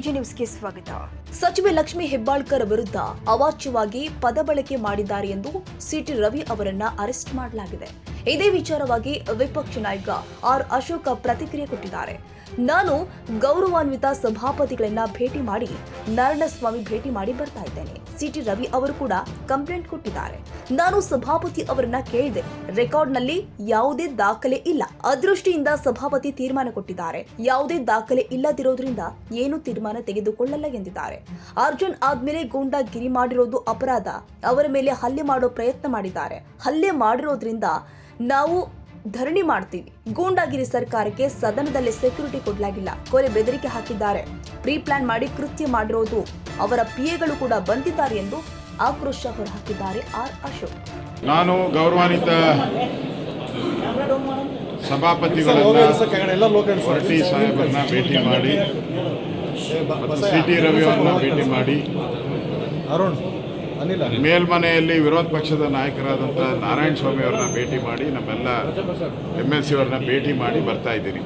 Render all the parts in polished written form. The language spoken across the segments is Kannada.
ಎಜಿ ನ್ಯೂಸ್ಗೆ ಸ್ವಾಗತ. ಸಚಿವೆ ಲಕ್ಷ್ಮಿ ಹೆಬ್ಬಾಳ್ಕರ್ ವಿರುದ್ಧ ಅವಾಚ್ಯವಾಗಿ ಪದ ಬಳಕೆ ಮಾಡಿದ್ದಾರೆ ಎಂದು ಸಿಟಿ ರವಿ ಅವರನ್ನ ಅರೆಸ್ಟ್ ಮಾಡಲಾಗಿದೆ. ಇದೇ ವಿಚಾರವಾಗಿ ವಿಪಕ್ಷ ನಾಯಕ ಆರ್ ಅಶೋಕ ಪ್ರತಿಕ್ರಿಯೆ ಕೊಟ್ಟಿದ್ದಾರೆ. ನಾನು ಗೌರವಾನ್ವಿತ ಸಭಾಪತಿಗಳನ್ನ ಭೇಟಿ ಮಾಡಿ ನಾರಾಯಣಸ್ವಾಮಿ ಭೇಟಿ ಮಾಡಿ ಬರ್ತಾ ಇದ್ದೇನೆ. ಸಿಟಿ ರವಿ ಅವರು ಕೂಡ ಕಂಪ್ಲೇಂಟ್ ಕೊಟ್ಟಿದ್ದಾರೆ. ನಾನು ಸಭಾಪತಿ ಅವರನ್ನ ಕೇಳಿದೆ, ರೆಕಾರ್ಡ್ನಲ್ಲಿ ಯಾವುದೇ ದಾಖಲೆ ಇಲ್ಲ. ಅದೃಷ್ಟಿಯಿಂದ ಸಭಾಪತಿ ತೀರ್ಮಾನ ಕೊಟ್ಟಿದ್ದಾರೆ. ಯಾವುದೇ ದಾಖಲೆ ಇಲ್ಲದಿರೋದ್ರಿಂದ ಏನು ತೀರ್ಮಾನ ತೆಗೆದುಕೊಳ್ಳಲ್ಲ ಎಂದಿದ್ದಾರೆ. ಅರ್ಜುನ್ ಆದ್ಮೇಲೆ ಗೂಂಡಾಗಿರಿ ಮಾಡಿರೋದು ಅಪರಾಧ. ಅವರ ಮೇಲೆ ಹಲ್ಲೆ ಮಾಡೋ ಪ್ರಯತ್ನ ಮಾಡಿದ್ದಾರೆ. ಹಲ್ಲೆ ಮಾಡಿರೋದ್ರಿಂದ ನಾವು ಧರಣಿ ಮಾಡ್ತೀವಿ. ಗೂಂಡಾಗಿರಿ ಸರ್ಕಾರಕ್ಕೆ ಸದನದಲ್ಲಿ ಸೆಕ್ಯೂರಿಟಿ ಕೊಡಲಾಗಿಲ್ಲ. ಕೊಲೆ ಬೆದರಿಕೆ ಹಾಕಿದ್ದಾರೆ. ಪ್ರೀ ಪ್ಲಾನ್ ಮಾಡಿ ಕೃತ್ಯ ಮಾಡಿರೋದು ಅವರ ಪಿಎಗಳು ಕೂಡ ಬಂದಿದ್ದಾರೆ ಎಂದು ಆಕ್ರೋಶ ಹೊರಹಾಕಿದ್ದಾರೆ ಆರ್ ಅಶೋಕ್. ನಾನು ಗೌರವಾನ್ವಿತ ಸಭಾಪತಿಗಳನ್ನ ಪಾರ್ಟಿ ಸಾಹೇಬರನ್ನ ಭೇಟಿ ಮಾಡಿ ಮತ್ತು ಸಿಟಿ ರವಿ ಅವರನ್ನ ಭೇಟಿ ಮಾಡಿ ಮೇಲ್ಮನೆಯಲ್ಲಿ ವಿರೋಧ ಪಕ್ಷದ ನಾಯಕರಾದಂಥ ನಾರಾಯಣಸ್ವಾಮಿ ಅವರನ್ನ ಭೇಟಿ ಮಾಡಿ ನಮ್ಮೆಲ್ಲ MLC ಅವರನ್ನ ಭೇಟಿ ಮಾಡಿ ಬರ್ತಾ ಇದ್ದೀನಿ.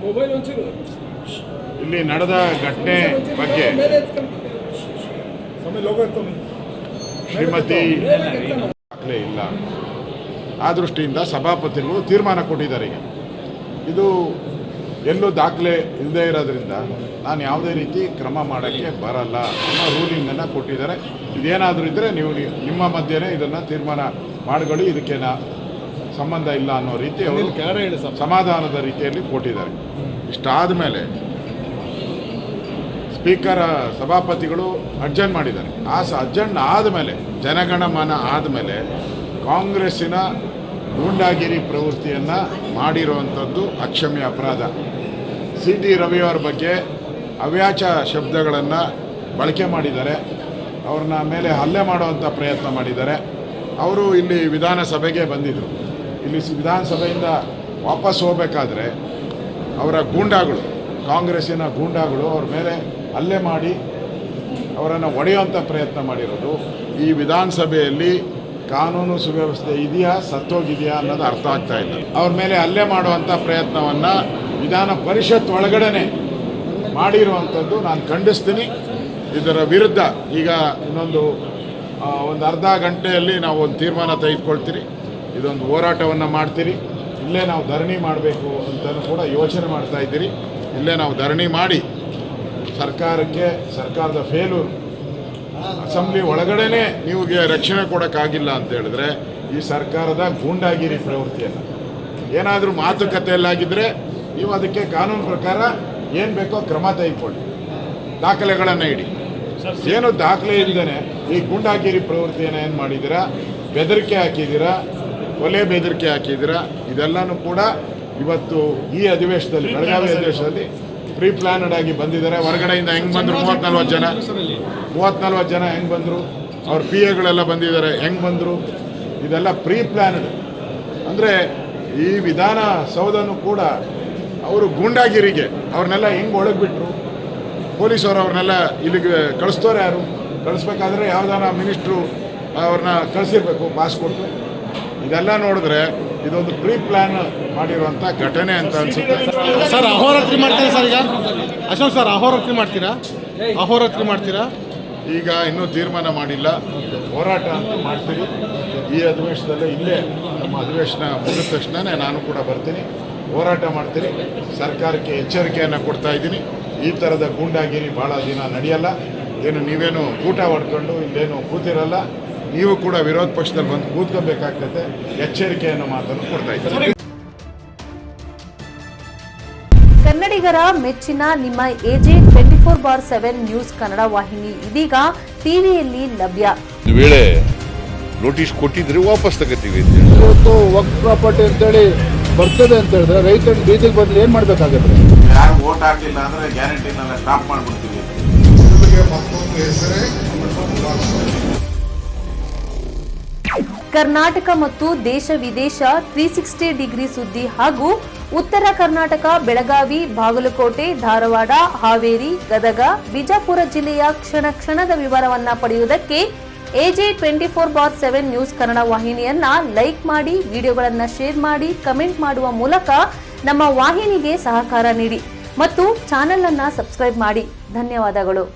ಇಲ್ಲಿ ನಡೆದ ಘಟನೆ ಬಗ್ಗೆ ಶ್ರೀಮತಿ ದಾಖಲೆ ಇಲ್ಲ. ಆ ದೃಷ್ಟಿಯಿಂದ ಸಭಾಪತಿಗಳು ತೀರ್ಮಾನ ಕೊಟ್ಟಿದ್ದಾರೆ. ಈಗ ಇದು ಎಲ್ಲೂ ದಾಖಲೆ ಇಲ್ಲದೆ ಇರೋದ್ರಿಂದ ನಾನು ಯಾವುದೇ ರೀತಿ ಕ್ರಮ ಮಾಡೋಕ್ಕೆ ಬರಲ್ಲ ಅನ್ನೋ ರೂಲಿಂಗನ್ನು ಕೊಟ್ಟಿದ್ದಾರೆ. ಇದೇನಾದರೂ ಇದ್ದರೆ ನೀವು ನಿಮ್ಮ ಮಧ್ಯೆನೇ ಇದನ್ನು ತೀರ್ಮಾನ ಮಾಡಿಕೊಳ್ಳಿ, ಇದಕ್ಕೆ ಸಂಬಂಧ ಇಲ್ಲ ಅನ್ನೋ ರೀತಿ ಅವರು ಸಮಾಧಾನದ ರೀತಿಯಲ್ಲಿ ಕೊಟ್ಟಿದ್ದಾರೆ. ಇಷ್ಟಾದ ಮೇಲೆ ಸ್ಪೀಕರ್ ಸಭಾಪತಿಗಳು ಅಡ್ಜರ್ನ್ ಮಾಡಿದ್ದಾರೆ. ಆ ಅಡ್ಜರ್ನ್ ಆದಮೇಲೆ ಜನಗಣಮನ ಆದಮೇಲೆ ಕಾಂಗ್ರೆಸ್ಸಿನ ಗೂಂಡಾಗಿರಿ ಪ್ರವೃತ್ತಿಯನ್ನು ಮಾಡಿರುವಂಥದ್ದು ಅಕ್ಷಮ್ಯ ಅಪರಾಧ. ಸಿಟಿ ರವಿಯವರ ಬಗ್ಗೆ ಅವ್ಯಾಚ ಶಬ್ದಗಳನ್ನು ಬಳಕೆ ಮಾಡಿದ್ದಾರೆ. ಅವ್ರನ್ನ ಮೇಲೆ ಹಲ್ಲೆ ಮಾಡುವಂಥ ಪ್ರಯತ್ನ ಮಾಡಿದ್ದಾರೆ. ಅವರು ಇಲ್ಲಿ ವಿಧಾನಸಭೆಗೆ ಬಂದಿದ್ದರು. ಇಲ್ಲಿ ವಿಧಾನಸಭೆಯಿಂದ ವಾಪಸ್ ಹೋಗಬೇಕಾದ್ರೆ ಅವರ ಗೂಂಡಾಗಳು, ಕಾಂಗ್ರೆಸ್ಸಿನ ಗೂಂಡಾಗಳು ಅವ್ರ ಮೇಲೆ ಹಲ್ಲೆ ಮಾಡಿ ಅವರನ್ನು ಒಡೆಯುವಂಥ ಪ್ರಯತ್ನ ಮಾಡಿರೋದು. ಈ ವಿಧಾನಸಭೆಯಲ್ಲಿ ಕಾನೂನು ಸುವ್ಯವಸ್ಥೆ ಇದೆಯಾ ಸತ್ತೋಗಿದೆಯಾ ಅನ್ನೋದು ಅರ್ಥ ಆಗ್ತಾ ಇಲ್ಲ. ಅವ್ರ ಮೇಲೆ ಹಲ್ಲೆ ಮಾಡುವಂಥ ಪ್ರಯತ್ನವನ್ನು ವಿಧಾನ ಪರಿಷತ್ ಒಳಗಡೆ ಮಾಡಿರುವಂಥದ್ದು ನಾನು ಖಂಡಿಸ್ತೀನಿ. ಇದರ ವಿರುದ್ಧ ಈಗ ಇನ್ನೊಂದು ಅರ್ಧ ಗಂಟೆಯಲ್ಲಿ ನಾವು ಒಂದು ತೀರ್ಮಾನ ತೆಗೆದುಕೊಳ್ತೀರಿ. ಇದೊಂದು ಹೋರಾಟವನ್ನು ಮಾಡ್ತೀರಿ. ಇಲ್ಲೇ ನಾವು ಧರಣಿ ಮಾಡಬೇಕು ಅಂತಲೂ ಕೂಡ ಯೋಚನೆ ಮಾಡ್ತಾ ಇದ್ದೀರಿ. ಇಲ್ಲೇ ನಾವು ಧರಣಿ ಮಾಡಿ ಸರ್ಕಾರದ ಫೇಲೂರ್, ಅಸೆಂಬ್ಲಿ ಒಳಗಡೆ ನೀವುಗೆ ರಕ್ಷಣೆ ಕೊಡೋಕ್ಕಾಗಿಲ್ಲ ಅಂತ ಹೇಳಿದ್ರೆ ಈ ಸರ್ಕಾರದ ಗೂಂಡಾಗಿರಿ ಪ್ರವೃತ್ತಿಯನ್ನು ಏನಾದರೂ ಮಾತುಕತೆಯಲ್ಲಾಗಿದ್ದರೆ ನೀವು ಅದಕ್ಕೆ ಕಾನೂನು ಪ್ರಕಾರ ಏನು ಬೇಕೋ ಕ್ರಮ ತೆಗೆದುಕೊಳ್ಳಿ, ದಾಖಲೆಗಳನ್ನು ಇಡಿ. ಏನು ದಾಖಲೆ ಇಲ್ಲದೇ ಈ ಗೂಂಡಾಗಿರಿ ಪ್ರವೃತ್ತಿಯನ್ನು ಏನು ಮಾಡಿದ್ದೀರಾ, ಬೆದರಿಕೆ ಹಾಕಿದ್ದೀರಾ, ಕೊಲೆ ಬೆದರಿಕೆ ಹಾಕಿದ್ದೀರಾ, ಇದೆಲ್ಲನೂ ಕೂಡ ಇವತ್ತು ಈ ಅಧಿವೇಶನದಲ್ಲಿ, ಬೆಳಗಾವಿ ಅಧಿವೇಶನದಲ್ಲಿ ಪ್ರೀ ಪ್ಲಾನಡ್ ಆಗಿ ಬಂದಿದ್ದಾರೆ. ಹೊರಗಡೆಯಿಂದ ಹೆಂಗೆ ಬಂದರು, 30-40 ಜನ ಹೆಂಗೆ ಬಂದರು, ಅವ್ರ PAಗಳೆಲ್ಲ ಬಂದಿದ್ದಾರೆ, ಹೆಂಗೆ ಬಂದರು, ಇದೆಲ್ಲ ಪ್ರೀ ಪ್ಲಾನಡ್. ಅಂದರೆ ಈ ವಿಧಾನಸೌಧನೂ ಕೂಡ ಅವರು ಗೂಂಡಾಗಿರಿಗೆ ಅವ್ರನ್ನೆಲ್ಲ ಹೆಂಗೆ ಒಳಗೆ ಬಿಟ್ಟರು, ಪೊಲೀಸವರು ಅವ್ರನ್ನೆಲ್ಲ ಇಲ್ಲಿಗೆ ಕಳಿಸ್ತೋರು ಯಾರು, ಕಳಿಸ್ಬೇಕಾದ್ರೆ ಯಾವುದಾನ ಮಿನಿಸ್ಟ್ರು ಅವ್ರನ್ನ ಕಳಿಸಿರ್ಬೇಕು ಪಾಸ್ ಕೊಟ್ಟು. ಇದೆಲ್ಲ ನೋಡಿದ್ರೆ ಇದೊಂದು ಪ್ರೀ ಪ್ಲಾನ್ ಮಾಡಿರುವಂಥ ಘಟನೆ ಅಂತ ಅನ್ಸುತ್ತೆ. ಸರ್ ಅಹೋರಾತ್ರಿ ಮಾಡ್ತೀರಾ ಸರ್? ಈಗ ಅಶೋಕ್ ಸರ್ ಅಹೋರಾತ್ರಿ ಮಾಡ್ತೀರಾ? ಈಗ ಇನ್ನೂ ತೀರ್ಮಾನ ಮಾಡಿಲ್ಲ. ಹೋರಾಟ ಅಂತ ಮಾಡ್ತೀವಿ ಈ ಅಧಿವೇಶನದಲ್ಲೇ. ಇಲ್ಲೇ ನಮ್ಮ ಅಧಿವೇಶನ ಮುಗಿದ ತಕ್ಷಣವೇ ನಾನು ಕೂಡ ಬರ್ತೀನಿ, ಹೋರಾಟ ಮಾಡ್ತೀನಿ. ಸರ್ಕಾರಕ್ಕೆ ಎಚ್ಚರಿಕೆಯನ್ನು ಕೊಡ್ತಾ ಇದ್ದೀನಿ. ಈ ಥರದ ಗೂಂಡಾಗಿರಿ ಭಾಳ ದಿನ ನಡೆಯಲ್ಲ. ಏನು ನೀವೇನು ಊಟ ಹೊಡ್ಕೊಂಡು ಇಲ್ಲೇನು ಕೂತಿರಲ್ಲ, ನೀವು ಕೂಡ ವಿರೋಧ ಪಕ್ಷದಲ್ಲಿ ಬಂದು ಕೂತ್ಕೋಬೇಕಾಗ್ತದೆ. ಎಚ್ಚರಿಕೆಯನ್ನು ಮಾತನ್ನು ಕೊಡ್ತಾ ಇದ್ದೀನಿ. ಕನ್ನಡಿಗರ ಮೆಚ್ಚಿನ ನಿಮ್ಮ AJ 24/7 ನ್ಯೂಸ್ ಕನ್ನಡ ವಾಹಿನಿ ಇದೀಗ ಟಿವಿಯಲ್ಲಿ ಲಭ್ಯ. ಒಂದು ವೇಳೆ ನೋಟಿಸ್ ಕೊಟ್ಟಿದ್ರೆ ವಾಪಸ್ ತಗೋತೀವಿ. ಇವತ್ತು ವಕ್ಫ್ ಪ್ರಾಪರ್ಟಿ ಅಂತೇಳಿ ಬರ್ತದೆ ಅಂತ ಹೇಳಿದ್ರೆ ರೈತರ ಬೀದಿಗೆ ಬಂದು ಏನು ಮಾಡಬೇಕಾಗುತ್ತೆ? ಯಾರು ವೋಟ್ ಹಾಕಿಲ್ಲ ಅಂದರೆ ಗ್ಯಾರಂಟಿನೆಲ್ಲ ಸ್ಟಾಪ್ ಮಾಡಿಬಿಡ್ತೀವಿ. ಕರ್ನಾಟಕ ಮತ್ತು ದೇಶ ವಿದೇಶ 360 ಡಿಗ್ರಿ ಸುದ್ದಿ ಹಾಗೂ ಉತ್ತರ ಕರ್ನಾಟಕ, ಬೆಳಗಾವಿ, ಬಾಗಲಕೋಟೆ, ಧಾರವಾಡ, ಹಾವೇರಿ, ಗದಗ, ಬಿಜಾಪುರ ಜಿಲ್ಲೆಯ ಕ್ಷಣ ಕ್ಷಣದ ವಿವರವನ್ನ ಪಡೆಯುವುದಕ್ಕೆ AJ 24/7 ನ್ಯೂಸ್ ಕನ್ನಡ ವಾಹಿನಿಯನ್ನ ಲೈಕ್ ಮಾಡಿ, ವಿಡಿಯೋಗಳನ್ನ ಶೇರ್ ಮಾಡಿ, ಕಮೆಂಟ್ ಮಾಡುವ ಮೂಲಕ ನಮ್ಮ ವಾಹಿನಿಗೆ ಸಹಕಾರ ನೀಡಿ ಮತ್ತು ಚಾನೆಲ್ ಅನ್ನ ಸಬ್ಸ್ಕ್ರೈಬ್ ಮಾಡಿ. ಧನ್ಯವಾದಗಳು.